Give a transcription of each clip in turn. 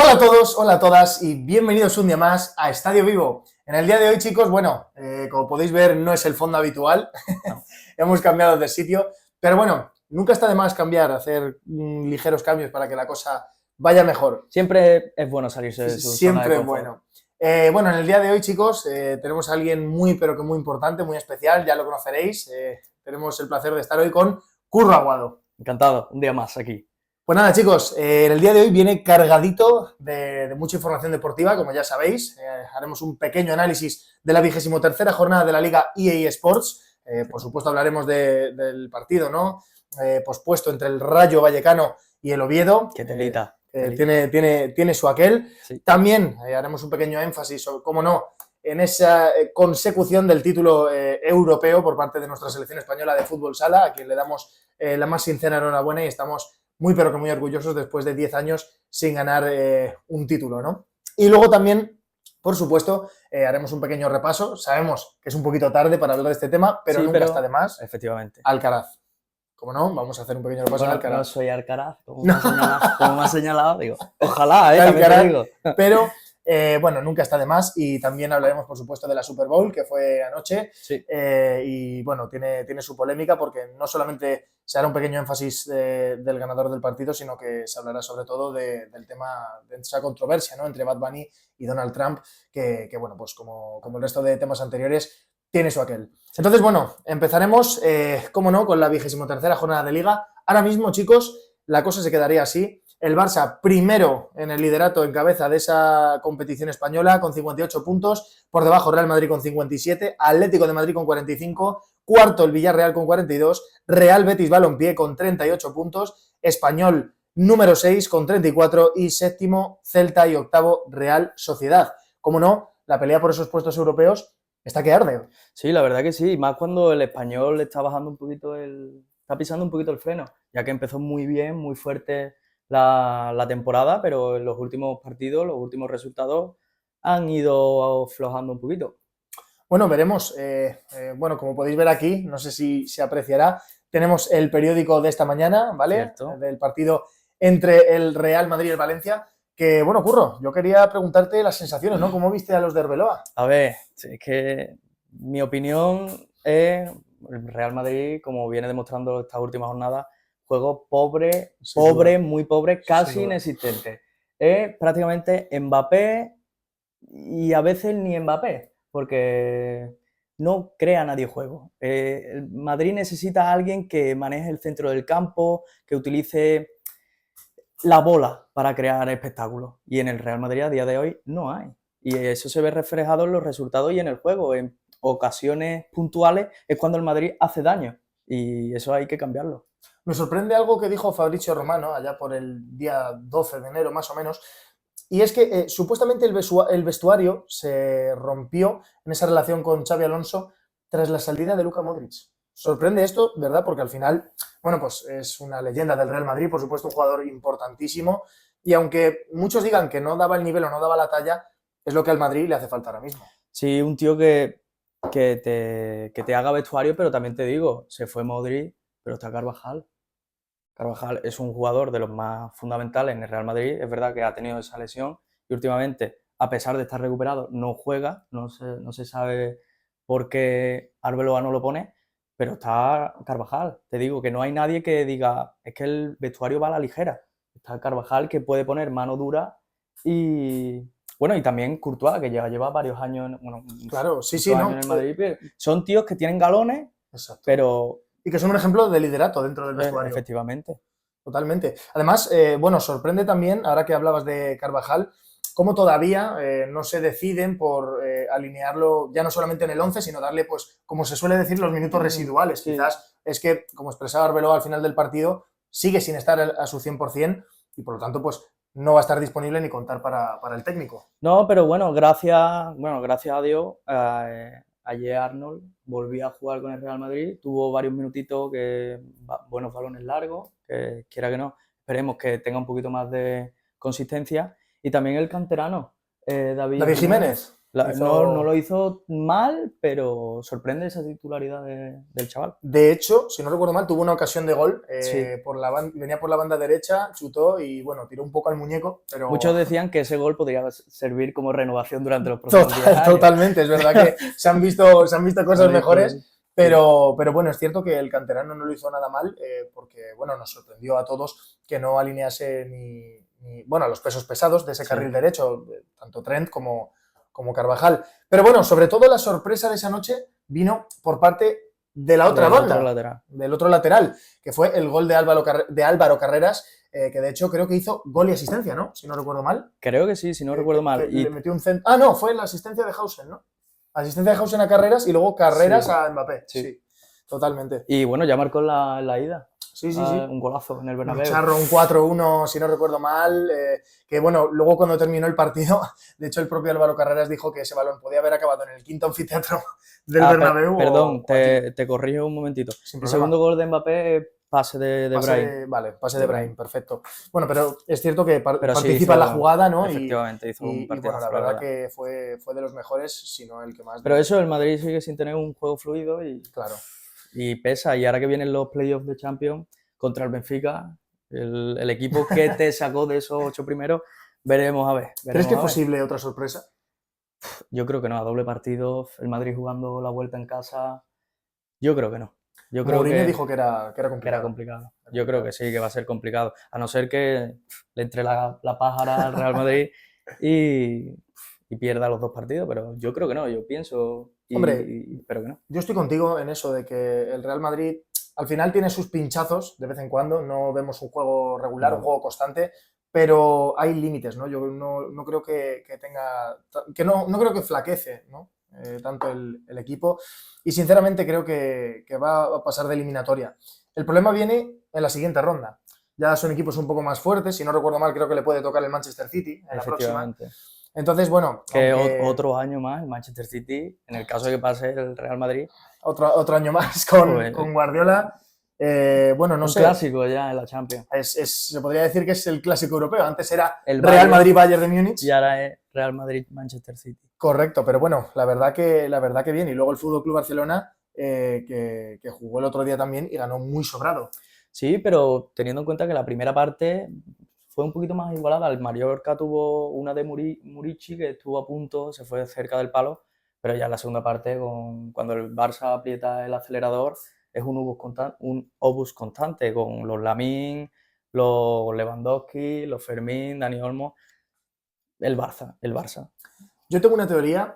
Hola a todos, hola a todas y bienvenidos un día más a Estadio Vivo. En el día de hoy, chicos, bueno, como podéis ver, no es el fondo habitual, No. hemos cambiado de sitio, pero bueno, nunca está de más cambiar, hacer ligeros cambios para que la cosa vaya mejor. Siempre es bueno salirse de su zona de Siempre es confort. bueno. Bueno, en el día de hoy, chicos, tenemos a alguien muy, pero que muy importante, muy especial, ya lo conoceréis. Tenemos el placer de estar hoy con Curro Aguado. Encantado, un día más aquí. Pues nada, chicos, en el día de hoy viene cargadito de mucha información deportiva, como ya sabéis. Haremos un pequeño análisis de la 23ª jornada de la Liga EA Sports. Por supuesto, hablaremos del partido, ¿no? Pospuesto entre el Rayo Vallecano y el Oviedo. Qué telita. Tiene su aquel. Sí. También haremos un pequeño énfasis, cómo no, en esa consecución del título europeo por parte de nuestra selección española de fútbol sala, a quien le damos la más sincera enhorabuena y estamos muy pero que muy orgullosos después de 10 años sin ganar un título, ¿no? Y luego también, por supuesto, haremos un pequeño repaso. Sabemos que es un poquito tarde para hablar de este tema, pero Sí, nunca está de más. Efectivamente. Alcaraz. Como no, vamos a hacer un pequeño repaso Bueno, de Alcaraz. no soy Alcaraz, como No. me ha señalado, digo, ojalá, también Alcaraz, te digo. pero bueno, nunca está de más y también hablaremos, por supuesto, de la Super Bowl, que fue anoche. Sí. Y bueno, tiene su polémica porque no solamente se hará un pequeño énfasis del ganador del partido, sino que se hablará sobre todo del tema de esa controversia, ¿no?, entre Bad Bunny y Donald Trump, que bueno, pues como el resto de temas anteriores, tiene su aquel. Entonces, bueno, empezaremos, cómo no, con la 23ª jornada de Liga. Ahora mismo, chicos, la cosa se quedaría así. El Barça primero en el liderato en cabeza de esa competición española con 58 puntos, por debajo Real Madrid con 57, Atlético de Madrid con 45, cuarto el Villarreal con 42, Real Betis Balompié con 38 puntos, Español número 6 con 34 y séptimo Celta y octavo Real Sociedad. Como no, la pelea por esos puestos europeos está que arde. Sí, la verdad que sí, más cuando el Español está bajando un poquito está pisando un poquito el freno, ya que empezó muy bien, muy fuerte la temporada, pero en los últimos partidos, los últimos resultados han ido aflojando un poquito. Bueno, veremos. Bueno, como podéis ver aquí, no sé si se apreciará, tenemos el periódico de esta mañana, ¿vale? Cierto. Del partido entre el Real Madrid y el Valencia. Que, bueno, Curro, yo quería preguntarte las sensaciones, ¿no? ¿Cómo viste a los de Arbeloa? A ver, es que mi opinión es el Real Madrid, como viene demostrando estas últimas jornadas, juego pobre, muy pobre, casi inexistente. Es prácticamente Mbappé y a veces ni Mbappé, porque no crea nadie juego. El Madrid necesita a alguien que maneje el centro del campo, que utilice la bola para crear espectáculos. Y en el Real Madrid a día de hoy no hay. Y eso se ve reflejado en los resultados y en el juego. En ocasiones puntuales es cuando el Madrid hace daño. Y eso hay que cambiarlo. Me sorprende algo que dijo Fabrizio Romano allá por el día 12 de enero, más o menos, y es que supuestamente el vestuario se rompió en esa relación con Xabi Alonso tras la salida de Luka Modric. Sorprende esto, ¿verdad? Porque al final, bueno, pues es una leyenda del Real Madrid, por supuesto un jugador importantísimo, y aunque muchos digan que no daba el nivel o no daba la talla, es lo que al Madrid le hace falta ahora mismo. Sí, un tío que te haga vestuario, pero también te digo, se fue Modric, pero está Carvajal. Carvajal es un jugador de los más fundamentales en el Real Madrid. Es verdad que ha tenido esa lesión y últimamente, a pesar de estar recuperado, no juega. No se sabe por qué Arbeloa no lo pone, pero está Carvajal. Te digo que no hay nadie que diga, es que el vestuario va a la ligera. Está Carvajal, que puede poner mano dura, y bueno, y también Courtois, que ya lleva varios años, Claro, sí, años ¿no? en el Madrid. Son tíos que tienen galones. Exacto. Pero y que son un ejemplo de liderato dentro del vestuario. Efectivamente. Totalmente. Además, bueno, sorprende también, ahora que hablabas de Carvajal, cómo todavía no se deciden por alinearlo ya no solamente en el 11, sino darle, pues, como se suele decir, los minutos residuales. Sí. Quizás es que, como expresaba Arbeloa al final del partido, sigue sin estar a su 100% y, por lo tanto, pues, no va a estar disponible ni contar para el técnico. No, pero bueno, gracias a Dios, ayer Arnold volvió a jugar con el Real Madrid, tuvo varios minutitos, buenos balones largos, que quiera que no, esperemos que tenga un poquito más de consistencia. Y también el canterano, David Jiménez. No lo hizo mal, pero sorprende esa titularidad del chaval. De hecho, si no recuerdo mal, tuvo una ocasión de gol. Sí. Venía por la banda derecha, chutó y bueno, tiró un poco al muñeco, pero... Muchos decían que ese gol podría servir como renovación durante los próximos 10 años. Totalmente, es verdad que se han visto cosas mejores, pero bueno, es cierto que el canterano no lo hizo nada mal, porque bueno, nos sorprendió a todos que no alinease ni bueno, a los pesos pesados de ese carril derecho, tanto Trent como Carvajal. Pero bueno, sobre todo la sorpresa de esa noche vino por parte de la otra banda, del otro lateral, que fue el gol de Álvaro Carreras, que de hecho creo que hizo gol y asistencia, ¿no? Si no recuerdo mal. Creo que sí, si no recuerdo mal. Le metió un centro. Ah, no, fue la asistencia de Hausen, ¿no? Asistencia de Hausen a Carreras y luego Carreras a Mbappé. Sí, totalmente. Y bueno, ya marcó la ida. Sí. Un golazo en el Bernabéu. Un charro, un 4-1, si no recuerdo mal. Que bueno, luego cuando terminó el partido, de hecho el propio Álvaro Carreras dijo que ese balón podía haber acabado en el quinto anfiteatro del Bernabéu. Perdón, te corrijo un momentito. El segundo gol de Mbappé, pase de Brahim. Vale, pase de Brahim, perfecto. Bueno, pero es cierto que participa en la jugada, ¿no? Efectivamente, hizo un partido. Bueno, la verdad que fue de los mejores, si no el que más. Pero eso, el Madrid sigue sin tener un juego fluido y... Claro. Y pesa, y ahora que vienen los playoffs de Champions contra el Benfica, el equipo que te sacó de esos 8 primeros, veremos a ver. ¿Crees que es posible otra sorpresa? Yo creo que no, a doble partido, el Madrid jugando la vuelta en casa, yo creo que no. Mourinho dijo que era complicado. Que era complicado. Yo creo que sí, que va a ser complicado, a no ser que le entre la pájara al Real Madrid y pierda los 2 partidos, pero yo creo que no, yo pienso... pero que no. Yo estoy contigo en eso de que el Real Madrid al final tiene sus pinchazos de vez en cuando, no vemos un juego regular, un juego constante, pero hay límites, ¿no? Yo no creo que tenga, que no creo que flaquece, ¿no? Tanto el equipo, y sinceramente creo que va a pasar de eliminatoria. El problema viene en la siguiente ronda. Ya son equipos un poco más fuertes, si no recuerdo mal, creo que le puede tocar el Manchester City en la próxima. Entonces, bueno... Otro año más, el Manchester City, en el caso de que pase el Real Madrid. Otro año más con Guardiola. Bueno, no sé. Un clásico ya en la Champions. Se podría decir que es el clásico europeo. Antes era el Real Madrid-Bayern de Múnich. Y ahora es Real Madrid-Manchester City. Correcto, pero bueno, la verdad que bien. Y luego el FC Barcelona, que jugó el otro día también y ganó muy sobrado. Sí, pero teniendo en cuenta que la primera parte... fue un poquito más igualada. El Mallorca tuvo una de Murici que estuvo a punto, se fue cerca del palo, pero ya en la segunda parte, cuando el Barça aprieta el acelerador, es un obús constante con los Lamine, los Lewandowski, los Fermín, Dani Olmo. El Barça. Yo tengo una teoría,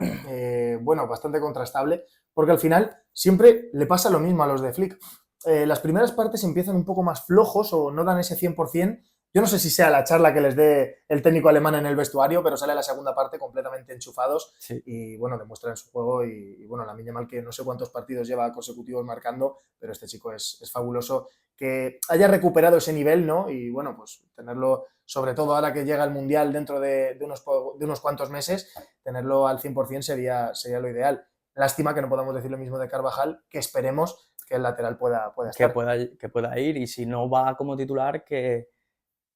bueno, bastante contrastable, porque al final siempre le pasa lo mismo a los de Flick. Las primeras partes empiezan un poco más flojos o no dan ese 100%. Yo no sé si sea la charla que les dé el técnico alemán en el vestuario, pero sale la segunda parte completamente enchufados y, bueno, demuestran su juego y bueno, Lamine Yamal, que no sé cuántos partidos lleva consecutivos marcando, pero este chico es fabuloso. Que haya recuperado ese nivel, ¿no? Y, bueno, pues tenerlo, sobre todo ahora que llega el Mundial dentro de unos cuantos meses, tenerlo al 100% sería lo ideal. Lástima que no podamos decir lo mismo de Carvajal, que esperemos que el lateral pueda estar. Que pueda ir, y si no va como titular, que...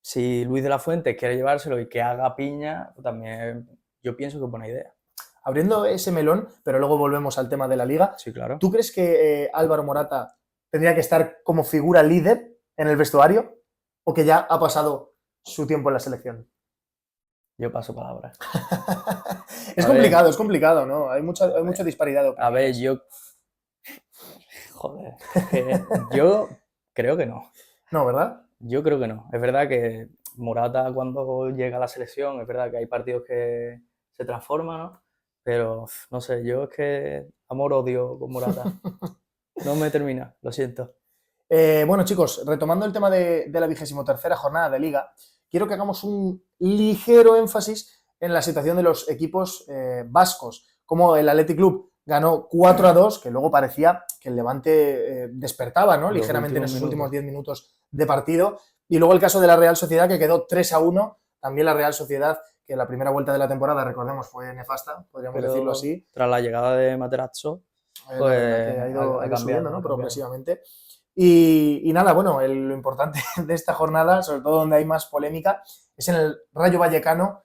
Si Luis de la Fuente quiere llevárselo y que haga piña, también yo pienso que es buena idea. Abriendo ese melón, pero luego volvemos al tema de la Liga. Sí, claro. ¿Tú crees que Álvaro Morata tendría que estar como figura líder en el vestuario o que ya ha pasado su tiempo en la selección? Yo paso palabra. Es complicado, ¿no? Hay mucha disparidad. A ver, Joder. Yo creo que no. No, ¿verdad? Yo creo que no. Es verdad que Morata, cuando llega a la selección, es verdad que hay partidos que se transforman, ¿no? Pero no sé, yo es que amor-odio con Morata. No me termina, lo siento. Bueno, chicos, retomando el tema de la 23ª jornada de Liga, quiero que hagamos un ligero énfasis en la situación de los equipos vascos, como el Athletic Club ganó 4-2, que luego parecía que el Levante despertaba, ¿no? Ligeramente en esos últimos 10 minutos de partido. Y luego el caso de la Real Sociedad, que quedó 3-1. También la Real Sociedad, que en la primera vuelta de la temporada, recordemos, fue nefasta, podríamos decirlo así. Tras la llegada de Materazzo, pues ha ido subiendo, ¿no? Progresivamente. Y nada, bueno, lo importante de esta jornada, sobre todo donde hay más polémica, es en el Rayo Vallecano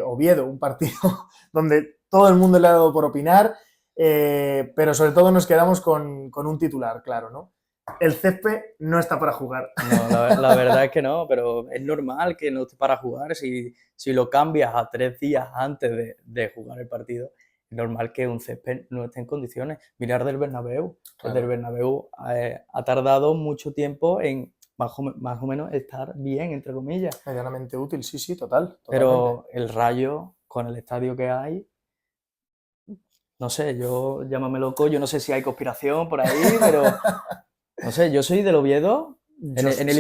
Oviedo, un partido donde todo el mundo le ha dado por opinar, pero sobre todo nos quedamos con un titular, claro, ¿no? El césped no está para jugar. No, la verdad es que no, pero es normal que no esté para jugar. Si lo cambias a 3 días antes de jugar el partido, es normal que un césped no esté en condiciones. Mirar del Bernabéu. Claro. El del Bernabéu ha tardado mucho tiempo en más o menos estar bien, entre comillas. Medianamente útil, sí, sí, total. Pero el Rayo, con el estadio que hay, no sé, yo llámame loco, yo no sé si hay conspiración por ahí, pero no sé, yo soy del Oviedo en el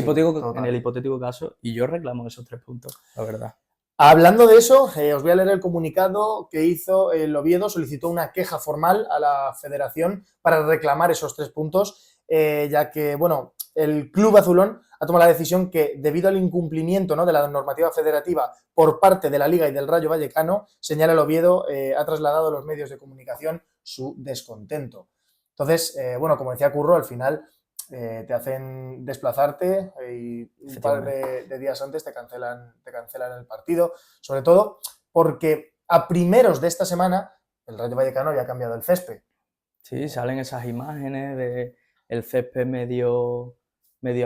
hipotético caso, y yo reclamo esos 3 puntos, la verdad. Hablando de eso, os voy a leer el comunicado que hizo el Oviedo. Solicitó una queja formal a la federación para reclamar esos 3 puntos, ya que, bueno, el club azulón ha tomado la decisión que, debido al incumplimiento, ¿no?, de la normativa federativa por parte de la Liga y del Rayo Vallecano, señala el Oviedo, ha trasladado a los medios de comunicación su descontento. Entonces, bueno, como decía Curro, al final te hacen desplazarte y un par de días antes te cancelan el partido, sobre todo porque a primeros de esta semana el Rayo Vallecano ya ha cambiado el césped. Sí, salen esas imágenes de el césped medio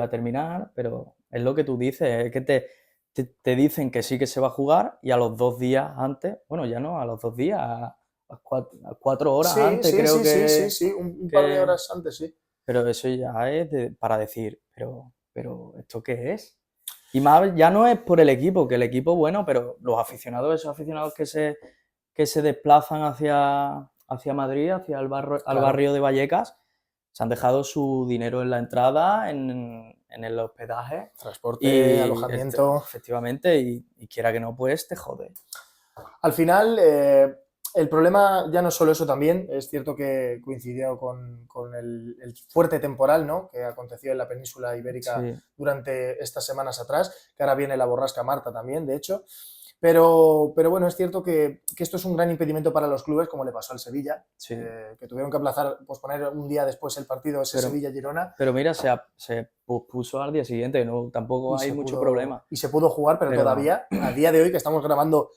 a terminar, pero es lo que tú dices, es que te dicen que sí que se va a jugar y a los 2 días antes, bueno, ya no, a los 2 días, a 4 horas antes, creo que... Sí, un par de horas antes, sí. Pero eso ya es para decir, pero ¿esto qué es? Y más, ya no es por el equipo, que el equipo, bueno, pero los aficionados, esos aficionados que se desplazan hacia Madrid, hacia al barrio de Vallecas, se han dejado su dinero en la entrada, en el hospedaje. Transporte, alojamiento. Efectivamente, y quiera que no, pues te jode. Al final, el problema ya no es solo eso también, es cierto que coincidió con el fuerte temporal, ¿no?, que aconteció en la península ibérica durante estas semanas atrás, que ahora viene la borrasca Marta también, de hecho. Pero bueno, es cierto que esto es un gran impedimento para los clubes, como le pasó al Sevilla, que tuvieron que posponer un día después el partido ese Sevilla-Girona. Pero mira, se pospuso al día siguiente, no, tampoco hay mucho problema. Y se pudo jugar, pero todavía, a día de hoy, que estamos grabando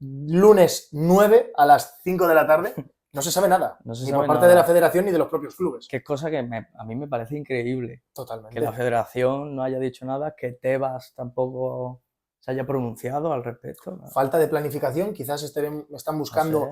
lunes 9 a las 5 de la tarde, no se sabe nada, ni por parte de la federación ni de los propios clubes. Que es cosa que a mí me parece increíble. Totalmente. Que la federación no haya dicho nada, que Tebas tampoco se haya pronunciado al respecto. Falta de planificación, quizás están buscando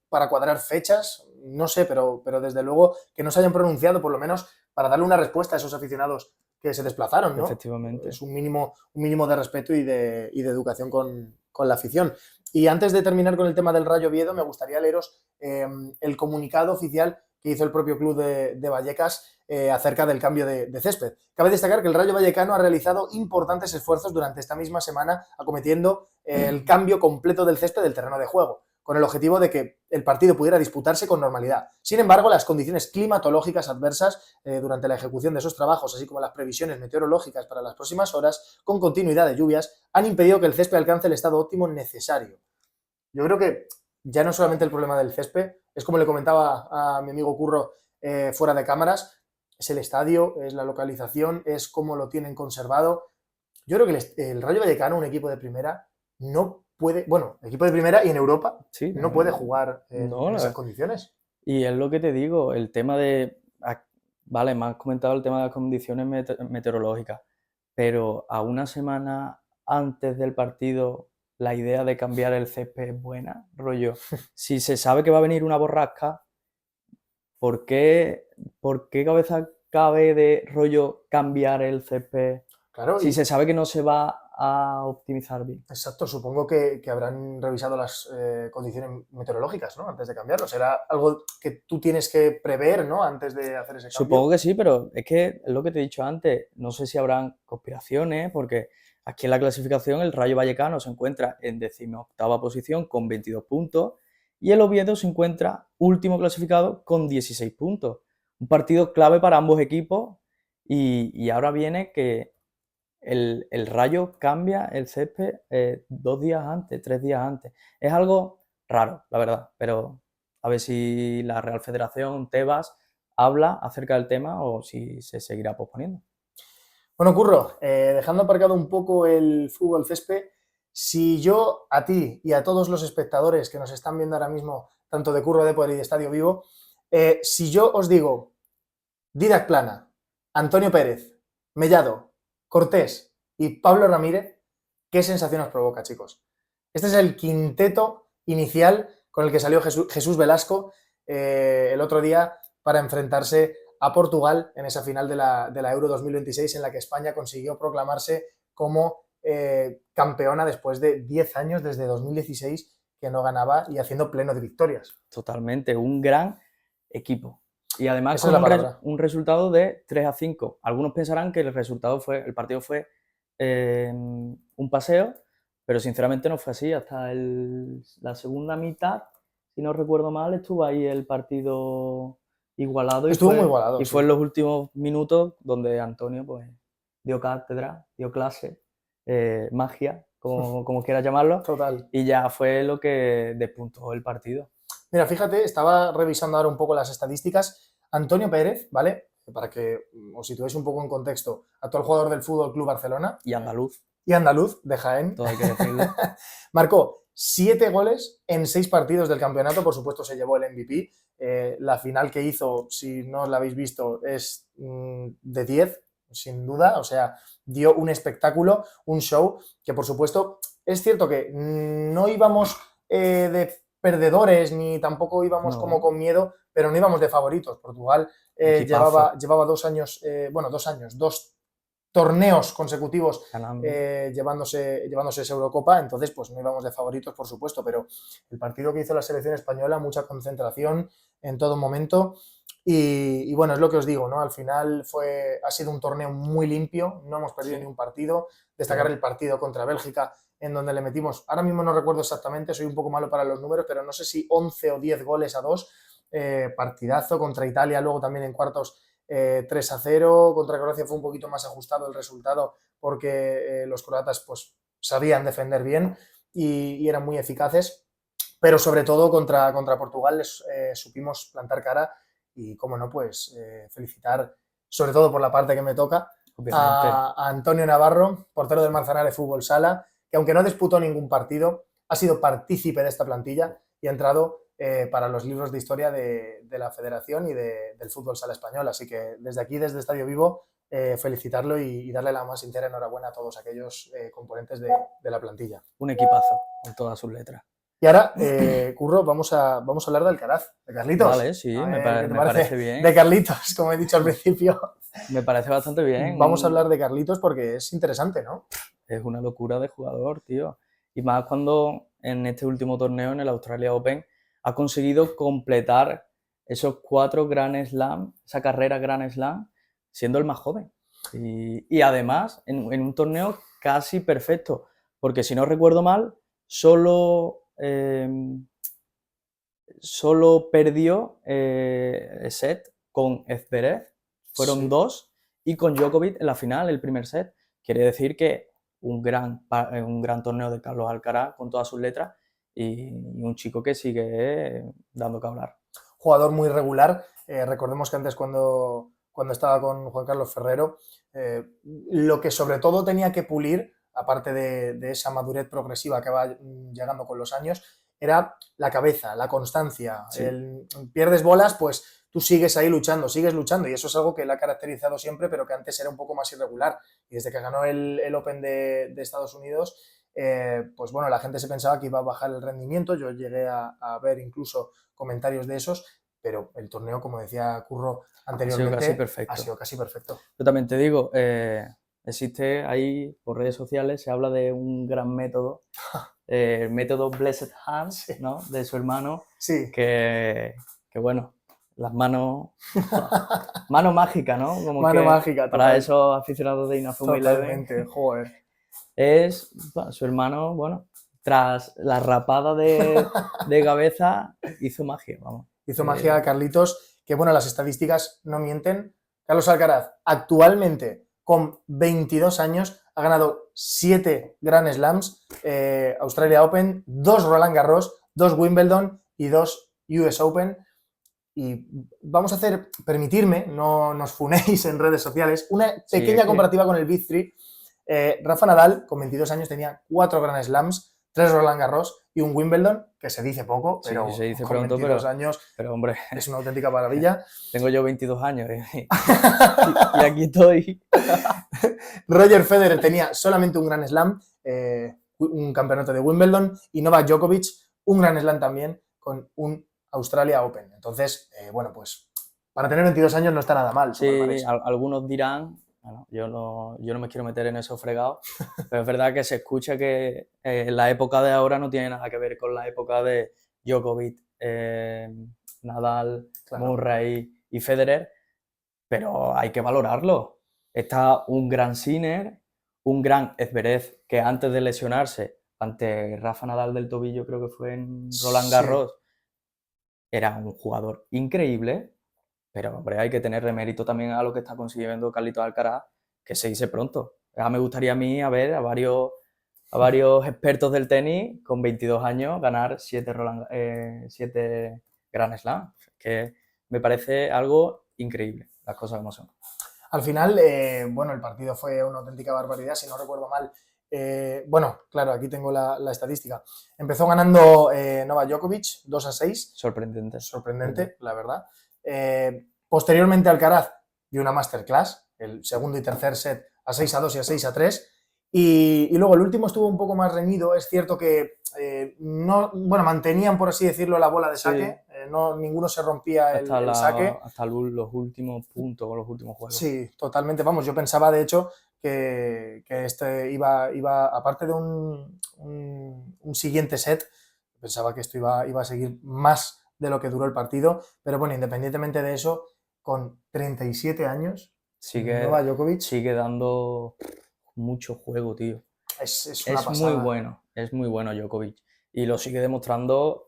para cuadrar fechas, no sé, pero desde luego que no se hayan pronunciado, por lo menos para darle una respuesta a esos aficionados que se desplazaron, ¿no? Efectivamente. Es un mínimo de respeto y de educación con la afición. Y antes de terminar con el tema del Rayo Oviedo, me gustaría leeros el comunicado oficial que hizo el propio club de Vallecas acerca del cambio de césped. Cabe destacar que el Rayo Vallecano ha realizado importantes esfuerzos durante esta misma semana acometiendo el cambio completo del césped del terreno de juego, con el objetivo de que el partido pudiera disputarse con normalidad. Sin embargo, las condiciones climatológicas adversas durante la ejecución de esos trabajos, así como las previsiones meteorológicas para las próximas horas, con continuidad de lluvias, han impedido que el césped alcance el estado óptimo necesario. Yo creo que ya no solamente el problema del césped, es como le comentaba a mi amigo Curro fuera de cámaras, es el estadio, es la localización, es cómo lo tienen conservado. Yo creo que el Rayo Vallecano, un equipo de primera, no puede, bueno, equipo de primera y en Europa, no puede jugar en esas condiciones. Y es lo que te digo, el tema de, vale, me has comentado el tema de las condiciones meteorológicas, pero a una semana antes del partido la idea de cambiar el césped es buena, rollo. Si se sabe que va a venir una borrasca, ¿por qué cabeza cabe de rollo cambiar el césped? Claro, si se sabe que no se va a optimizar bien. Exacto, supongo que habrán revisado las condiciones meteorológicas, ¿no?, antes de cambiarlo. Será algo que tú tienes que prever, ¿no?, antes de hacer ese cambio. Supongo que sí, pero es que es lo que te he dicho antes. No sé si habrán conspiraciones, porque aquí en la clasificación el Rayo Vallecano se encuentra en 18ª posición con 22 puntos y el Oviedo se encuentra último clasificado con 16 puntos. Un partido clave para ambos equipos y ahora viene que el Rayo cambia el césped 2 días antes, 3 días antes. Es algo raro, la verdad, pero a ver si la Real Federación, Tebas, habla acerca del tema o si se seguirá posponiendo. Bueno, Curro, dejando aparcado un poco el fútbol césped, Si yo a ti y a todos los espectadores que nos están viendo ahora mismo, tanto de Curro Depor y de Estadio Vivo, si yo os digo Dídac Plana, Antonio Pérez, Mellado, Cortés y Pablo Ramírez, ¿qué sensación os provoca, chicos? Este es el quinteto inicial con el que salió Jesús Velasco el otro día para enfrentarse a Portugal en esa final de la Euro 2026 en la que España consiguió proclamarse como campeona después de 10 años, desde 2016, que no ganaba y haciendo pleno de victorias. Totalmente, un gran equipo. Y además Esa con es la un resultado de 3-5. Algunos pensarán que el partido fue un paseo, pero sinceramente no fue así. Hasta la segunda mitad, si no recuerdo mal, estuvo ahí el partido igualado. Estuvo muy igualado. Y fue en los últimos minutos donde Antonio pues, dio cátedra, dio clase, magia, como quieras llamarlo. Total. Y ya fue lo que despuntó el partido. Mira, fíjate, estaba revisando ahora un poco las estadísticas. Antonio Pérez, ¿vale? Para que os situéis un poco en contexto, actual jugador del Fútbol Club Barcelona. Y andaluz. Y andaluz, de Jaén. Todo hay que decirlo. Marcó 7 goles en 6 partidos del campeonato, por supuesto se llevó el MVP. La final que hizo, si no os la habéis visto, es de 10, sin duda. O sea, dio un espectáculo, un show, que por supuesto es cierto que no íbamos de perdedores ni tampoco íbamos como con miedo, pero no íbamos de favoritos. Portugal llevaba 2 años, 2 torneos consecutivos llevándose esa Eurocopa, entonces pues no íbamos de favoritos, por supuesto, pero el partido que hizo la selección española, mucha concentración en todo momento y bueno, es lo que os digo, ¿no? Al final ha sido un torneo muy limpio, no hemos perdido ni un partido. Destacar el partido contra Bélgica, en donde le metimos, ahora mismo no recuerdo exactamente, soy un poco malo para los números, pero no sé si 11 o 10 goles a 2, partidazo contra Italia, luego también en cuartos 3-0, contra Croacia fue un poquito más ajustado el resultado porque los croatas pues sabían defender bien y eran muy eficaces, pero sobre todo contra Portugal les supimos plantar cara y, cómo no, pues felicitar, sobre todo por la parte que me toca, a Antonio Navarro, portero del Manzanares Fútbol Sala, que aunque no disputó ningún partido, ha sido partícipe de esta plantilla y ha entrado para los libros de historia de la Federación y del Fútbol Sala Español. Así que desde aquí, desde Estadio Vivo, felicitarlo y darle la más sincera enhorabuena a todos aquellos componentes de la plantilla. Un equipazo, con todas sus letras. Y ahora, Curro, vamos a hablar de Alcaraz, de Carlitos. Vale, sí, me parece bien. De Carlitos, como he dicho al principio. Me parece bastante bien. Vamos a hablar de Carlitos porque es interesante, ¿no? Es una locura de jugador, tío. Y más cuando en este último torneo, en el Australia Open, ha conseguido completar esos 4 Grand Slam, esa carrera Grand Slam, siendo el más joven. Y además, en un torneo casi perfecto. Porque si no recuerdo mal, solo perdió set con Zverev, fueron 2, y con Djokovic en la final, el primer set. Quiere decir que un gran torneo de Carlos Alcaraz con todas sus letras y un chico que sigue dando que hablar. Jugador muy regular. Recordemos que antes cuando estaba con Juan Carlos Ferrero, lo que sobre todo tenía que pulir, aparte de esa madurez progresiva que va llegando con los años, era la cabeza, la constancia. Sí. Pierdes bolas, pues tú sigues ahí luchando, y eso es algo que le ha caracterizado siempre, pero que antes era un poco más irregular. Y desde que ganó el Open de Estados Unidos, pues bueno, la gente se pensaba que iba a bajar el rendimiento. Yo llegué a ver incluso comentarios de esos, pero el torneo, como decía Curro anteriormente, ha sido casi perfecto. Yo también te digo, existe ahí por redes sociales, se habla de un gran método, el método Blessed Hands, sí, ¿no? De su hermano, sí, que bueno, las manos mágica, ¿no? Como mano mágica, para total. Esos aficionados de Inazuma Eleven, joder. Es su hermano, bueno, tras la rapada de cabeza, hizo magia, vamos. Hizo magia Carlitos, que bueno, las estadísticas no mienten. Carlos Alcaraz, actualmente, con 22 años, ha ganado 7 Grand Slams, Australia Open, 2 Roland Garros, 2 Wimbledon y 2 US Open. Y vamos a permitirme, no nos funéis en redes sociales, una pequeña comparativa con el Big 3. Rafa Nadal, con 22 años, tenía 4 Grand Slams, 3 Roland Garros y un Wimbledon, que se dice poco, pero sí, se dice con pronto, 22 años pero hombre, es una auténtica maravilla. tengo yo 22 años y aquí estoy. Roger Federer tenía solamente un Grand Slam, un campeonato de Wimbledon, y Novak Djokovic un Grand Slam también con un Australia Open. Entonces, bueno, pues para tener 22 años no está nada mal. Sí, algunos dirán, bueno, yo no me quiero meter en esos fregados, pero es verdad que se escucha que la época de ahora no tiene nada que ver con la época de Djokovic, Nadal, Claro. Murray y Federer, pero hay que valorarlo. Está un gran Sinner, un gran Zverev, que antes de lesionarse ante Rafa Nadal del tobillo, creo que fue en Roland Garros, era un jugador increíble, pero hombre, hay que tener mérito también a lo que está consiguiendo Carlitos Alcaraz, que se dice pronto. Ya me gustaría a mí a ver a varios expertos del tenis con 22 años ganar 7 Grand Slam, que me parece algo increíble, las cosas como son. Al final, bueno, el partido fue una auténtica barbaridad, si no recuerdo mal. Bueno, claro, aquí tengo la estadística. Empezó ganando Novak Djokovic 2-6. Sorprendente, la verdad. Posteriormente Alcaraz dio una masterclass, el segundo y tercer set a 6-2 y a 6-3. Y luego el último estuvo un poco más reñido. Es cierto que no, bueno, mantenían, por así decirlo, la bola de saque. Ninguno se rompía el saque. Hasta los últimos puntos o los últimos juegos. Sí, totalmente. Vamos, yo pensaba, de hecho, que este iba, aparte de un siguiente set, pensaba que esto iba a seguir más de lo que duró el partido. Pero bueno, independientemente de eso, con 37 años, Novak Djokovic sigue dando mucho juego, tío. Es una pasada. Es muy bueno Djokovic. Y lo sigue demostrando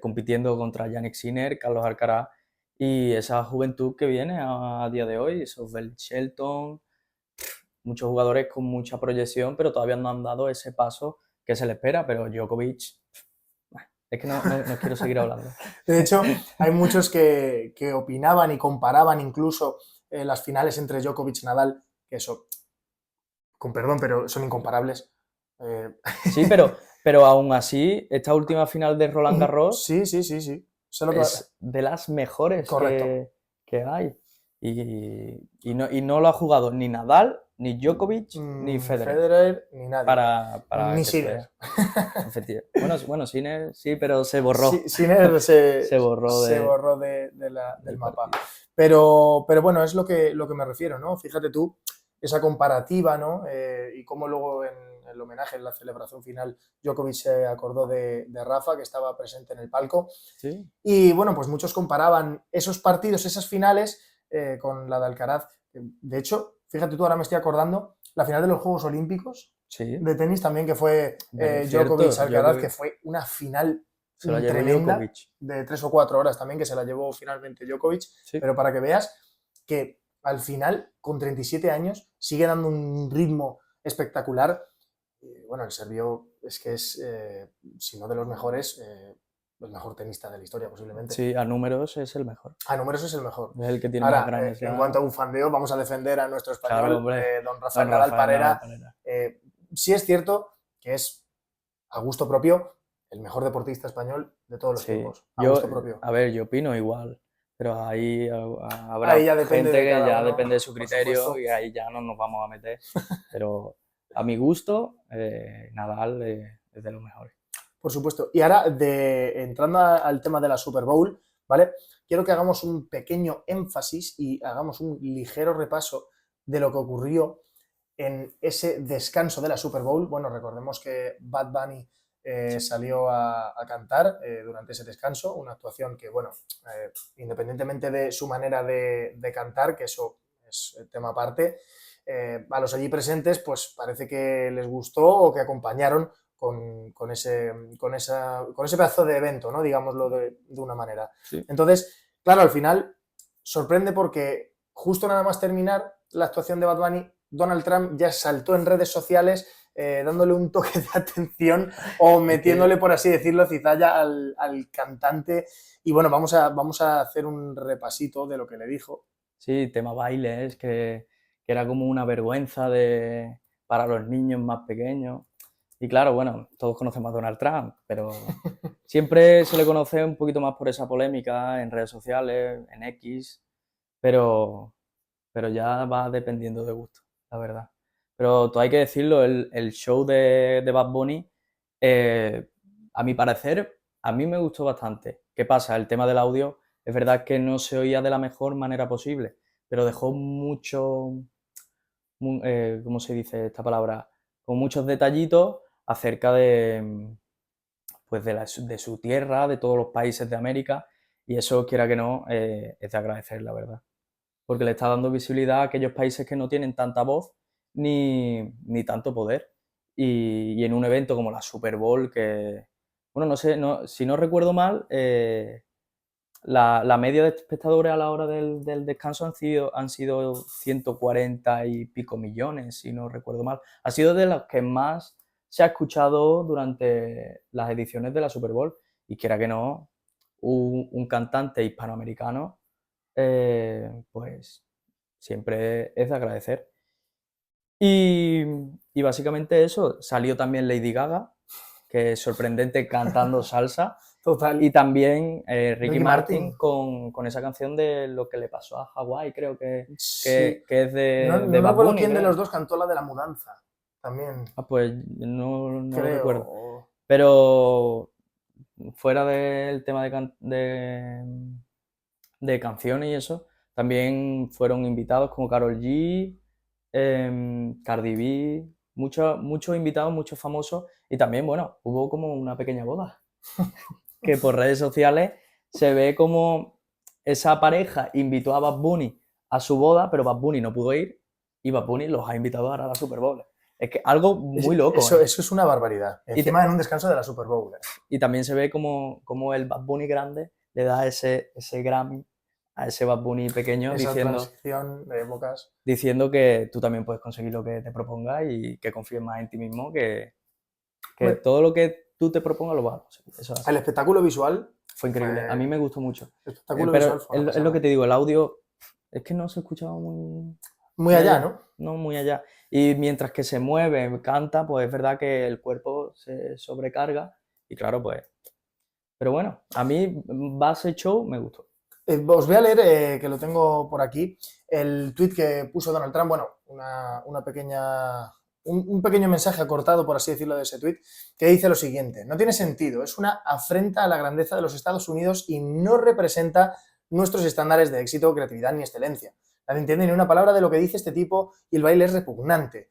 compitiendo contra Jannik Sinner, Carlos Alcaraz y esa juventud que viene a día de hoy, esos Bell Shelton, muchos jugadores con mucha proyección, pero todavía no han dado ese paso que se le espera, pero Djokovic, es que no quiero seguir hablando. De hecho, hay muchos que opinaban y comparaban incluso las finales entre Djokovic y Nadal, que eso, con perdón, pero son incomparables. Sí, pero aún así, esta última final de Roland Garros sí. es de las mejores que hay. Y no lo ha jugado ni Nadal, ni Djokovic, ni Federer, ni nadie. Ni Sinner. Bueno, Sinner sí, pero se borró. Sinner se borró del mapa. Pero bueno, es lo que me refiero, ¿no? Fíjate tú, esa comparativa, ¿no? Y cómo luego en el homenaje, en la celebración final, Djokovic se acordó de Rafa, que estaba presente en el palco. ¿Sí? Y bueno, pues muchos comparaban esos partidos, esas finales, con la de Alcaraz. De hecho, fíjate tú, ahora me estoy acordando, la final de los Juegos Olímpicos de tenis también, que fue Djokovic-Alcaraz, que fue una final tremenda de 3 o 4 horas también, que se la llevó finalmente Djokovic. Sí. Pero para que veas que al final, con 37 años, sigue dando un ritmo espectacular. Bueno, el serbio es que es, si no de los mejores, el mejor tenista de la historia, posiblemente. Sí, a números es el mejor. A números es el mejor. Es el que tiene ahora, más grandes. En cuanto a bufandeo, vamos a defender a nuestro español, claro, don Rafael Nadal Parera. Sí es cierto que es, a gusto propio, el mejor deportista español de todos los tiempos. Gusto propio. A ver, yo opino igual, pero ahí habrá gente que ya depende de su criterio y ahí ya no nos vamos a meter. Pero a mi gusto, Nadal es de los mejores. Por supuesto. Y ahora, entrando al tema de la Super Bowl, ¿vale? Quiero que hagamos un pequeño énfasis y hagamos un ligero repaso de lo que ocurrió en ese descanso de la Super Bowl. Bueno, recordemos que Bad Bunny salió a cantar durante ese descanso, una actuación que, bueno, independientemente de su manera de cantar, que eso es tema aparte, a los allí presentes, pues parece que les gustó o que acompañaron con ese pedazo de evento, ¿no? Digámoslo de una manera. Sí. Entonces, claro, al final sorprende porque justo nada más terminar la actuación de Bad Bunny, Donald Trump ya saltó en redes sociales dándole un toque de atención o metiéndole, por así decirlo, cizalla al cantante. Y bueno, vamos a hacer un repasito de lo que le dijo. Sí, tema bailes, que era como una vergüenza para los niños más pequeños. Y claro, bueno, todos conocemos a Donald Trump, pero siempre se le conoce un poquito más por esa polémica en redes sociales, en X, pero ya va dependiendo de gusto, la verdad. Pero todo hay que decirlo, el show de Bad Bunny, a mi parecer, a mí me gustó bastante. ¿Qué pasa? El tema del audio, es verdad que no se oía de la mejor manera posible, pero dejó mucho, ¿cómo se dice esta palabra? Con muchos detallitos acerca de, pues de su tierra, de todos los países de América, y eso, quiera que no, es de agradecer, la verdad. Porque le está dando visibilidad a aquellos países que no tienen tanta voz ni tanto poder. Y en un evento como la Super Bowl, que, bueno, no sé, si no recuerdo mal, la media de espectadores a la hora del descanso han sido 140 y pico millones, si no recuerdo mal. Ha sido de los que más se ha escuchado durante las ediciones de la Super Bowl. Y quiera que no, un cantante hispanoamericano, pues siempre es de agradecer. Y básicamente eso, salió también Lady Gaga, que es sorprendente cantando salsa. Total. Y también Ricky Ricky Martin Martin. con esa canción de lo que le pasó a Hawái, creo que Sí. es de No Bad recuerdo Bunny, quién de creo. los dos cantó la de la mudanza. También, Ah, pues no lo creo. recuerdo. Pero fuera del tema de canciones y eso, también fueron invitados como Karol G, Cardi B, muchos invitados, muchos famosos, y también, bueno, hubo como una pequeña boda, que por redes sociales se ve como esa pareja invitó a Bad Bunny a su boda, pero Bad Bunny no pudo ir, y Bad Bunny los ha invitado ahora a la Super Bowl. Es que algo muy loco, Eso, ¿eh? eso es una barbaridad. Encima en un descanso de la Super Bowl. Y también se ve como el Bad Bunny grande le da ese Grammy a ese Bad Bunny pequeño Esa transición de épocas. diciendo que tú también puedes conseguir lo que te propongas y que confíes más en ti mismo, que Bueno, todo lo que tú te propongas lo vas a conseguir. Eso es así. el espectáculo visual Fue increíble. A mí me gustó mucho. El espectáculo Pero visual fue una es lo pasada. que te digo, el audio es que no se escuchaba muy Muy allá, ¿no? No, muy allá. Y mientras que se mueve, canta, pues es verdad que el cuerpo se sobrecarga y claro, pues... Pero bueno, a mí base show me gustó. Os voy a leer, que lo tengo por aquí, el tuit que puso Donald Trump, bueno, un pequeño mensaje acortado, por así decirlo, de ese tuit, que dice lo siguiente: no tiene sentido, es una afrenta a la grandeza de los Estados Unidos y no representa nuestros estándares de éxito, creatividad ni excelencia. Nadie entiende ni una palabra de lo que dice este tipo y el baile es repugnante.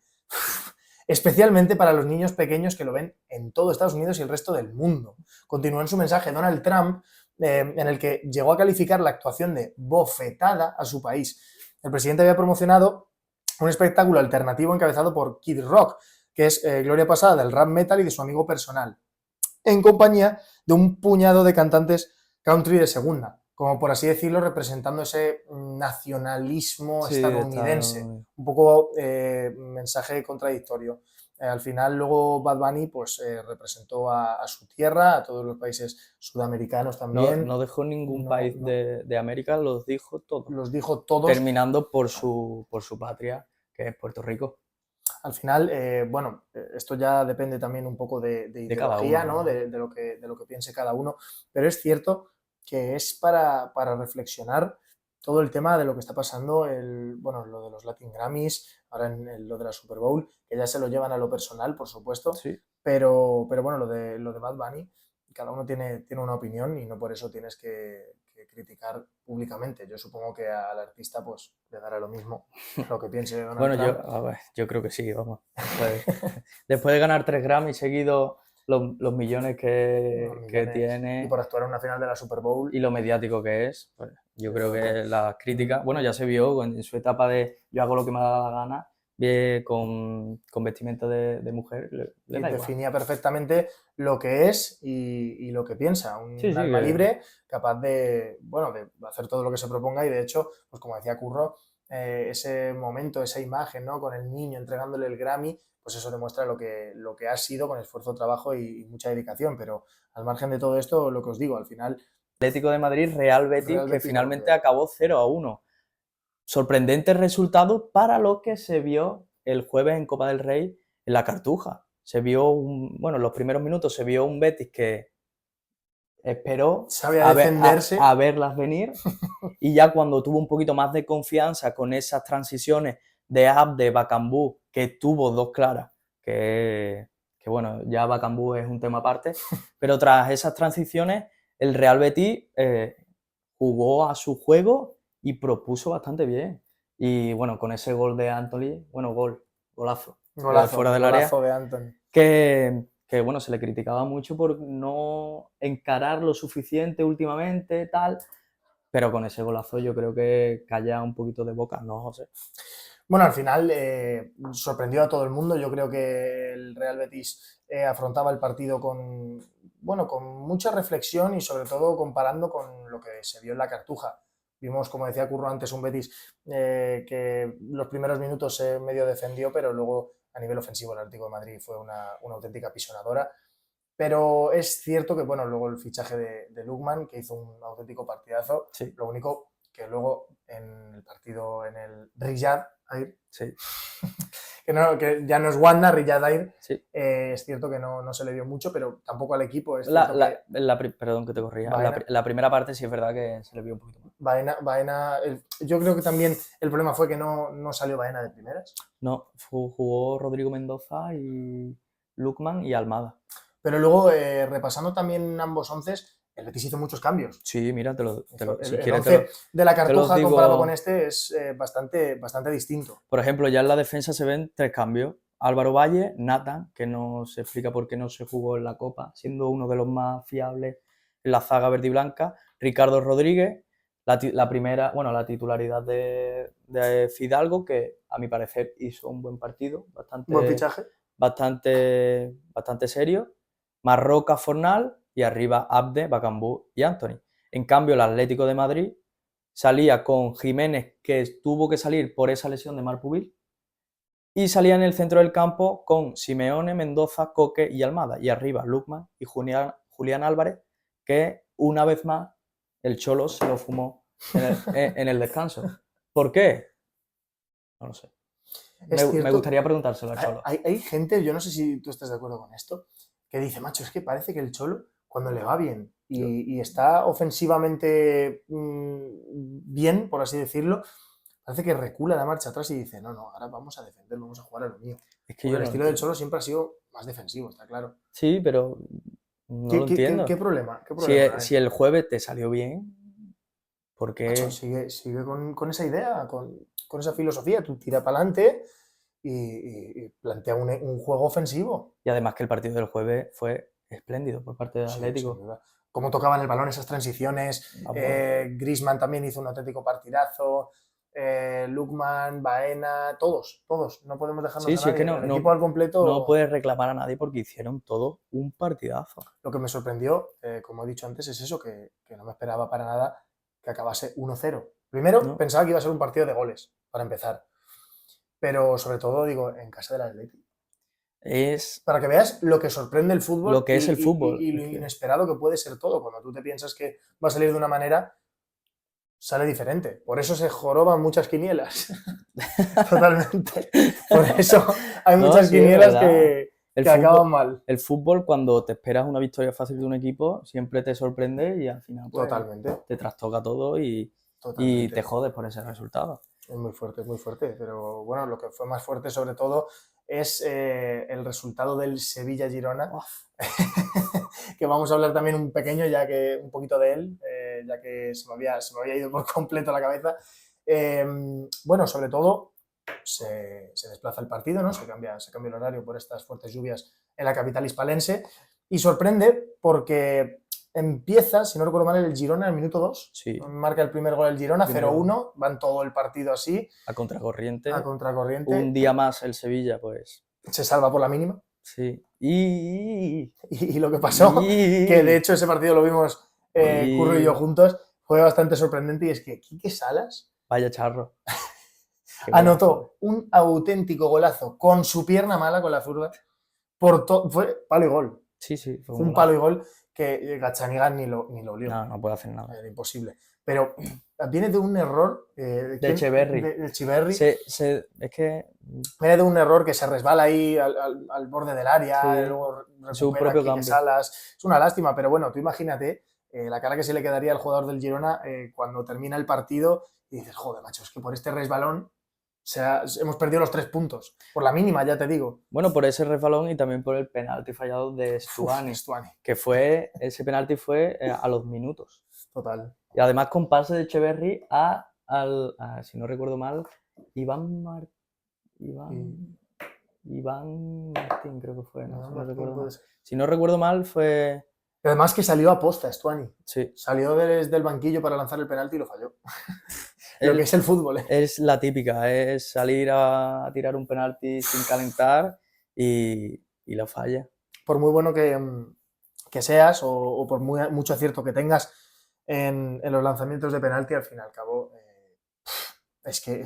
Especialmente para los niños pequeños que lo ven en todo Estados Unidos y el resto del mundo. Continúa en su mensaje Donald Trump, en el que llegó a calificar la actuación de bofetada a su país. El presidente había promocionado un espectáculo alternativo encabezado por Kid Rock, que es gloria pasada del rap metal y de su amigo personal, en compañía de un puñado de cantantes country de segunda, como por así decirlo, representando ese nacionalismo estadounidense. Un poco mensaje contradictorio. Al final, luego Bad Bunny pues, representó a su tierra, a todos los países sudamericanos también. No dejó ningún país de América, los dijo todos. Los dijo todos. Terminando por su patria, que es Puerto Rico. Al final, bueno, esto ya depende también un poco de ideología, cada uno, ¿no? De lo que piense cada uno, pero es cierto que es para reflexionar todo el tema de lo que está pasando, bueno, lo de los Latin Grammys, ahora en lo de la Super Bowl, que ya se lo llevan a lo personal, por supuesto, sí. pero bueno, lo de Bad Bunny, cada uno tiene una opinión y no por eso tienes que criticar públicamente. Yo supongo que al artista pues le dará lo mismo lo que piense de Donald Trump. Bueno, yo creo que sí, vamos. Después de ganar 3 Grammys seguidos, los millones que tiene... Y por actuar en una final de la Super Bowl. Y lo mediático que es, pues, yo creo que las críticas... Bueno, ya se vio en su etapa de yo hago lo que me da la gana, con vestimenta de mujer, le da definía perfectamente lo que es y lo que piensa. Un alma libre, capaz de hacer todo lo que se proponga y de hecho, pues como decía Curro, ese momento, esa imagen, ¿no? Con el niño entregándole el Grammy, pues eso demuestra lo que ha sido con esfuerzo, trabajo y mucha dedicación. Pero al margen de todo esto, lo que os digo, al final... Atlético de Madrid, Real Betis, que finalmente acabó 0-1. Sorprendente resultado para lo que se vio el jueves en Copa del Rey en la Cartuja. Se vio en los primeros minutos se vio un Betis que esperó Sabía defenderse. A verlas venir y ya cuando tuvo un poquito más de confianza con esas transiciones de Abde, Bakambu, que tuvo dos claras, que bueno, ya Bakambu es un tema aparte, pero tras esas transiciones el Real Betis jugó a su juego y propuso bastante bien. Y bueno, con ese gol de Antony, golazo fuera del área, de Antony. Que bueno, se le criticaba mucho por no encarar lo suficiente últimamente, tal, pero con ese golazo yo creo que calla un poquito de boca, ¿no, José? Bueno, al final sorprendió a todo el mundo. Yo creo que el Real Betis afrontaba el partido con mucha reflexión y sobre todo comparando con lo que se vio en la Cartuja. Vimos, como decía Curro antes, un Betis que los primeros minutos se medio defendió, pero luego a nivel ofensivo el Atlético de Madrid fue una auténtica pisonadora. Pero es cierto que, bueno, luego el fichaje de Lookman, que hizo un auténtico partidazo. Sí. Lo único que luego en el partido en el Riyad Air, sí. que ya no es Wanda, Riyad Air, sí. Es cierto que no se le vio mucho, pero tampoco al equipo. Es perdón que te corrija. La primera parte sí es verdad que se le vio un poquito más. Baena, yo creo que también el problema fue que no salió Baena de primeras. No, jugó Rodrigo Mendoza y Lookman y Almada. Pero luego, repasando también ambos onces, el Betis hizo muchos cambios. Sí, mira, si el once de la Cartuja comparado con este es bastante distinto. Por ejemplo, ya en la defensa se ven 3 cambios. Álvaro Valle, Nathan, que no se explica por qué no se jugó en la Copa, siendo uno de los más fiables en la zaga verde y blanca. Ricardo Rodríguez, la titularidad de Fidalgo, que a mi parecer hizo un buen partido, buen fichaje, bastante serio. Marroca, Fornal y arriba Abde, Bakambu y Antony. En cambio, el Atlético de Madrid salía con Jiménez, que tuvo que salir por esa lesión de Marpubil, y salía en el centro del campo con Simeone, Mendoza, Coque y Almada. Y arriba Lookman y Julián Álvarez, que una vez más el Cholo se lo fumó en el descanso. ¿Por qué? No lo sé. Me gustaría preguntárselo al Cholo. Hay gente, yo no sé si tú estás de acuerdo con esto, que dice, macho, es que parece que el Cholo, cuando le va bien y está ofensivamente bien, por así decirlo, parece que recula la marcha atrás y dice, no, ahora vamos a defender, vamos a jugar a lo mío. Es que el estilo del Cholo siempre ha sido más defensivo, está claro. Sí, pero no lo entiendo. ¿Qué problema? Si el jueves te salió bien, ¿por qué? Macho, sigue con esa idea, con esa filosofía, tú tira para adelante y plantea un juego ofensivo. Y además que el partido del jueves fue espléndido por parte del Atlético. Sí, cómo tocaban el balón, esas transiciones. Griezmann también hizo un auténtico partidazo. Lookman, Baena, todos. No podemos dejarnos a nadie. Es que el equipo al completo. No puedes reclamar a nadie porque hicieron todo un partidazo. Lo que me sorprendió, como he dicho antes, es eso, que no me esperaba para nada que acabase 1-0. Primero, pensaba que iba a ser un partido de goles, para empezar. Pero sobre todo, digo, en casa del Atlético. Para que veas lo que sorprende el fútbol. Lo que es el fútbol. Y lo inesperado que puede ser todo. Cuando tú te piensas que va a salir de una manera, sale diferente. Por eso se joroban muchas quinielas. Totalmente. Por eso hay muchas quinielas que acaban mal. El fútbol, cuando te esperas una victoria fácil de un equipo, siempre te sorprende y al final pues, te trastoca todo y te jodes por ese resultado. Es muy fuerte. Pero bueno, lo que fue más fuerte sobre todo es el resultado del Sevilla-Girona. Que vamos a hablar también un poquito de él, ya que se me había ido por completo la cabeza. Bueno, sobre todo se desplaza el partido, ¿no? Se cambia el horario por estas fuertes lluvias en la capital hispalense y sorprende porque empieza, si no recuerdo mal, el Girona al minuto 2. Sí. Marca el primer gol el Girona, 0-1, van todo el partido así. A contracorriente. Un día más el Sevilla, pues. Se salva por la mínima. Sí. Y lo que pasó, que de hecho ese partido lo vimos Curro y yo juntos, fue bastante sorprendente y es que Quique Salas... Vaya charro. Anotó un auténtico golazo con su pierna mala, con la zurda. Fue palo y gol. Sí. Fue un palo y gol que Gazzaniga ni lo olió. No puede hacer nada. Era imposible. pero viene de un error De Echeverri. de Echeverri. Es que Viene de un error que se resbala ahí al borde del área, Sí, luego su recupera propio Quique cambio. Salas. Es una lástima, pero bueno, tú imagínate la cara que se le quedaría al jugador del Girona cuando termina el partido y dices, joder, macho, es que por este resbalón hemos perdido los 3 puntos. Por la mínima, ya te digo. Bueno, por ese resbalón y también por el penalti fallado de Stuani, Stuani, que ese penalti fue a los minutos. total. Y además con pase de Echeverri si no recuerdo mal, Iván Martín creo que fue, ¿no? Si no recuerdo mal. Si no recuerdo mal fue... Además que salió a posta Stuani. Sí. Salió desde el banquillo para lanzar el penalti y lo falló. Lo que es el fútbol, ¿eh? Es la típica, es salir a tirar un penalti sin calentar y lo falla. Por muy bueno que seas o por mucho acierto que tengas en los lanzamientos de penalti, al fin y al cabo, es que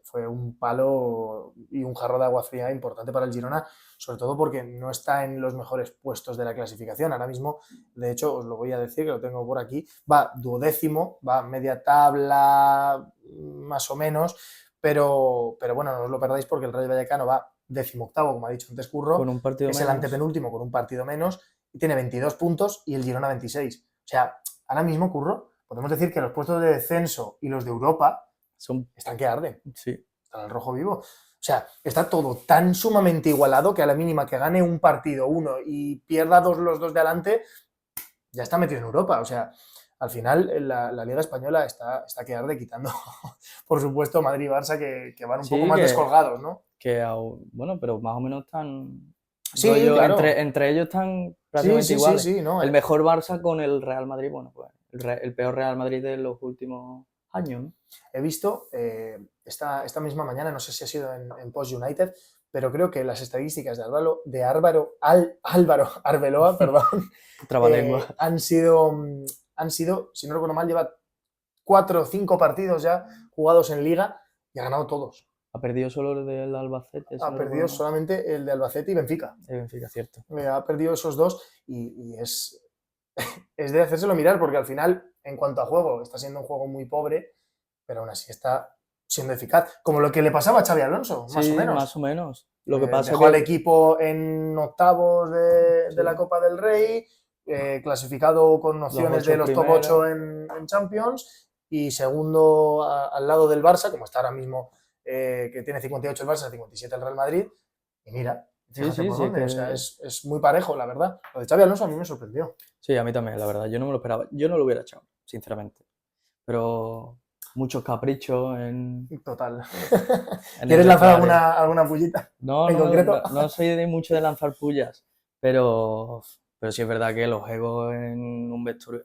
fue un palo y un jarro de agua fría importante para el Girona, sobre todo porque no está en los mejores puestos de la clasificación. Ahora mismo, de hecho, os lo voy a decir, que lo tengo por aquí, va 12º, va media tabla, más o menos, pero bueno, no os lo perdáis porque el Rayo Vallecano va 18º, como ha dicho antes Curro, con un partido es menos. El antepenúltimo con un partido menos y tiene 22 puntos y el Girona 26. O sea, ahora mismo, Curro, podemos decir que los puestos de descenso y los de Europa están que arden. Sí. Están al rojo vivo. O sea, está todo tan sumamente igualado que a la mínima que gane un partido uno y pierda los dos de adelante, ya está metido en Europa. O sea, al final la Liga Española está que arde, quitando, por supuesto, Madrid y Barça, que van un poco más descolgados, ¿no? Bueno, pero más o menos están... Sí, claro. Entre ellos están prácticamente iguales. Sí, no, el mejor Barça con el Real Madrid, bueno, pues el peor Real Madrid de los últimos años, ¿no? He visto esta misma mañana, no sé si ha sido en Post United, pero creo que las estadísticas de Álvaro Arbeloa, perdón, han sido, si no recuerdo mal, lleva 4 o 5 partidos ya jugados en Liga y ha ganado todos. Ha perdido solo el del Albacete. Ha perdido solamente el de Albacete y Benfica. Benfica, cierto. Ha perdido esos dos y es de hacérselo mirar porque al final, en cuanto a juego, está siendo un juego muy pobre, pero aún así está siendo eficaz. Como lo que le pasaba a Xabi Alonso, más o menos. Más o menos. Lo que pasa dejó al equipo en octavos de la Copa del Rey, clasificado con opciones de los top 8 en Champions y segundo al lado del Barça, como está ahora mismo, que tiene 58 el Barça, 57 el Real Madrid. Y mira, fíjate por dónde. O sea, es muy parejo, la verdad. Lo de Xabi Alonso a mí me sorprendió. Sí, a mí también, la verdad. Yo no me lo esperaba. Yo no lo hubiera echado, sinceramente. Pero muchos caprichos en... Total. ¿Quieres lanzar alguna pullita? No, en concreto? No soy mucho de lanzar pullas, pero sí es verdad que los egos en un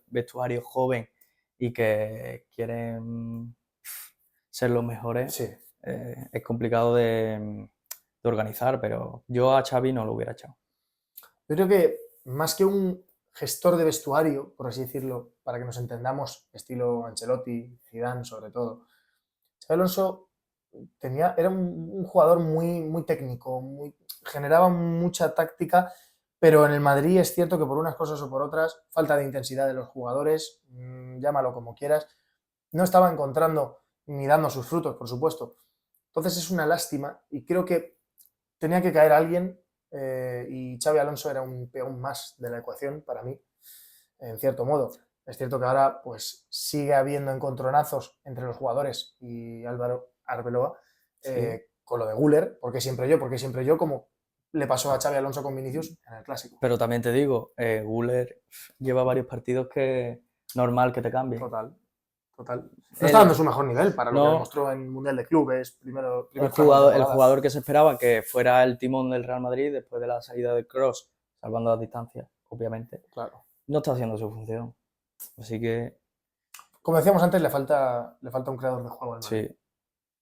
vestuario joven y que quieren ser los mejores, sí. Es complicado de organizar, pero yo a Xavi no lo hubiera echado. Yo creo que más que un gestor de vestuario, por así decirlo, para que nos entendamos, estilo Ancelotti, Zidane sobre todo, Xabi Alonso era un jugador muy, muy técnico, generaba mucha táctica, pero en el Madrid es cierto que por unas cosas o por otras, falta de intensidad de los jugadores, llámalo como quieras, no estaba encontrando ni dando sus frutos, por supuesto. Entonces es una lástima y creo que tenía que caer alguien y Xabi Alonso era un peón más de la ecuación para mí, en cierto modo. Es cierto que ahora pues sigue habiendo encontronazos entre los jugadores y Álvaro Arbeloa con lo de Güler, porque siempre yo, como le pasó a Xabi Alonso con Vinicius en el Clásico. Pero también te digo, Güler lleva varios partidos que normal que te cambie. Total. No está dando su mejor nivel para lo que demostró en Mundial de Clubes. El jugador que se esperaba que fuera el timón del Real Madrid después de la salida de Kroos, salvando las distancias, obviamente. Claro. No está haciendo su función. Así que... Como decíamos antes, le falta un creador de juego al Madrid. Sí.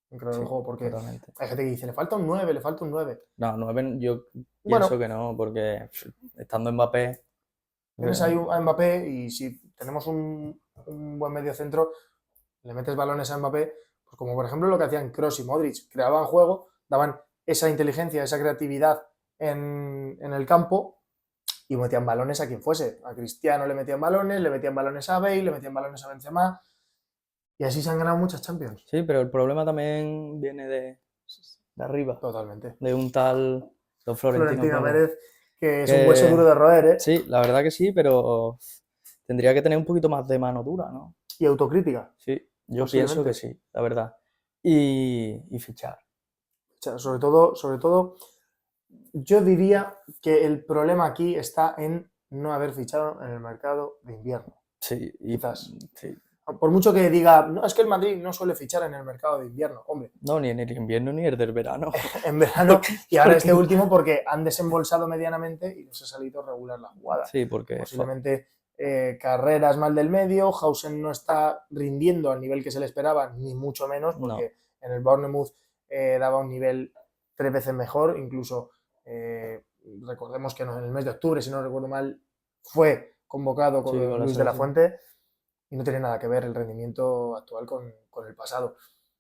Un creador de juego, porque totalmente. Hay gente que dice, le falta un 9. No, 9 yo pienso que no, porque estando Mbappé... Tienes ahí a Mbappé y si tenemos un buen medio centro, le metes balones a Mbappé, pues como por ejemplo lo que hacían Kroos y Modric, creaban juego, daban esa inteligencia, esa creatividad en el campo y metían balones a quien fuese. A Cristiano le metían balones a Bale, le metían balones a Benzema. Y así se han ganado muchas Champions. Sí, pero el problema también viene de arriba, Totalmente. de un tal don Florentino Pérez, que es que- un hueso duro de roer, ¿eh? Sí, la verdad que sí, pero tendría que tener un poquito más de mano dura, ¿no? Y autocrítica. Sí, yo pienso que sí, la verdad. Y fichar. O sea, sobre todo, yo diría que el problema aquí está en no haber fichado en el mercado de invierno. Sí, Quizás. Sí. Por mucho que diga, no, es que el Madrid no suele fichar en el mercado de invierno, hombre. No, ni en el invierno ni el del verano. En verano, y ahora este último porque han desembolsado medianamente y les ha salido regular la jugada. Sí, porque posiblemente Carreras mal del medio, Hausen no está rindiendo al nivel que se le esperaba, ni mucho menos, porque en el Bournemouth daba un nivel 3 veces mejor, incluso recordemos que en el mes de octubre, si no recuerdo mal, fue convocado con Luis de la Fuente y no tiene nada que ver el rendimiento actual con el pasado.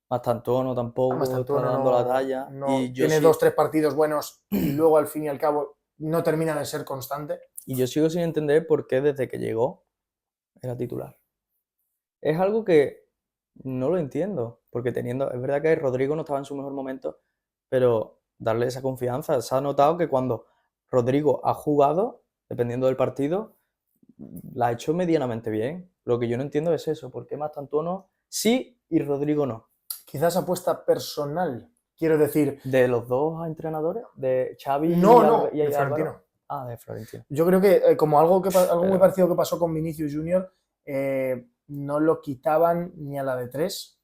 Mastantuono tampoco está dando la talla. No, y tiene 2-3 partidos buenos y luego al fin y al cabo no termina de ser constante. Y yo sigo sin entender por qué desde que llegó era titular. Es algo que no lo entiendo, porque es verdad que Rodrigo no estaba en su mejor momento, pero darle esa confianza. Se ha notado que cuando Rodrigo ha jugado, dependiendo del partido, la ha hecho medianamente bien. Lo que yo no entiendo es eso, ¿por qué Mastantuono sí y Rodrigo no? Quizás apuesta personal, quiero decir. ¿De los dos entrenadores? ¿De Xavi y de Florentino? Ah, de Florentino. Yo creo que como algo muy parecido que pasó con Vinicius Junior, no lo quitaban ni a la de 3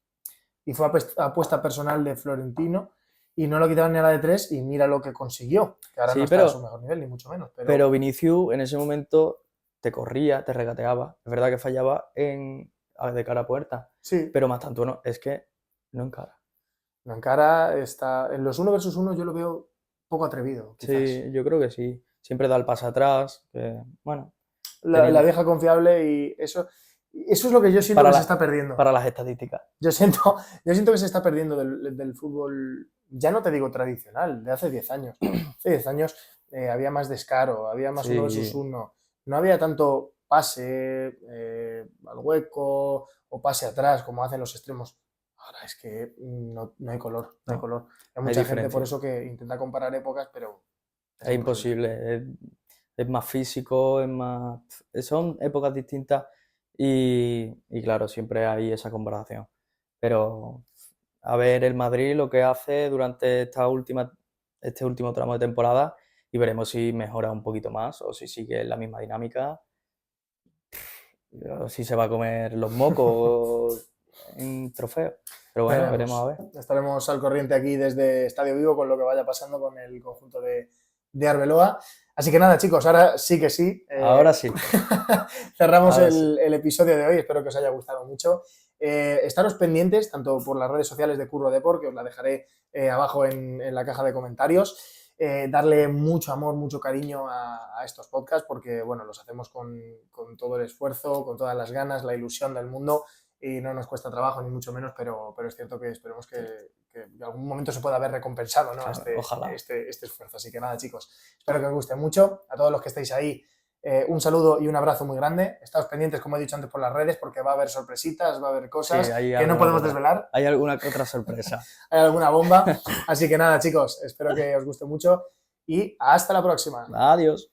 y fue apuesta personal de Florentino y no lo quitaban ni a la de 3 y mira lo que consiguió, que ahora no está a su mejor nivel, ni mucho menos. Pero Vinicius en ese momento te corría, te regateaba. Es verdad que fallaba de cara a puerta. Sí. Pero Mastantuono es que no encara. No encara, está en los 1 versus 1 yo lo veo poco atrevido. Quizás. Sí, yo creo que sí. Siempre da el paso atrás, que, bueno. La vieja confiable y eso es lo que yo siento que se está perdiendo. Para las estadísticas. Yo siento que se está perdiendo del fútbol, ya no te digo tradicional, de hace 10 años. Hace 10 años había más descaro, había más 1 versus 1. No había tanto pase al hueco o pase atrás como hacen los extremos. Ahora es que no hay color, no hay color. Hay mucha gente por eso que intenta comparar épocas, pero es imposible. Es más físico, son épocas distintas y claro, siempre hay esa comparación. Pero a ver el Madrid lo que hace durante este último tramo de temporada y veremos si mejora un poquito más o si sigue la misma dinámica, o si se va a comer los mocos en trofeo. Pero bueno, veremos a ver. Estaremos al corriente aquí desde Estadio Vivo con lo que vaya pasando con el conjunto de Arbeloa. Así que nada, chicos, ahora sí que sí. Ahora sí. Cerramos el episodio de hoy, espero que os haya gustado mucho. Estaros pendientes, tanto por las redes sociales de Curro Deport, que os la dejaré abajo en la caja de comentarios. Darle mucho amor, mucho cariño a estos podcasts, porque bueno, los hacemos con todo el esfuerzo, con todas las ganas, la ilusión del mundo. Y no nos cuesta trabajo, ni mucho menos, pero es cierto que esperemos que en algún momento se pueda haber recompensado, ¿no? Claro, este esfuerzo. Así que nada, chicos, espero que os guste mucho. A todos los que estáis ahí, un saludo y un abrazo muy grande. Estáos pendientes, como he dicho antes, por las redes, porque va a haber sorpresitas, va a haber cosas que no podemos desvelar. Hay alguna otra sorpresa. Hay alguna bomba. Así que nada, chicos, espero que os guste mucho y hasta la próxima. Adiós.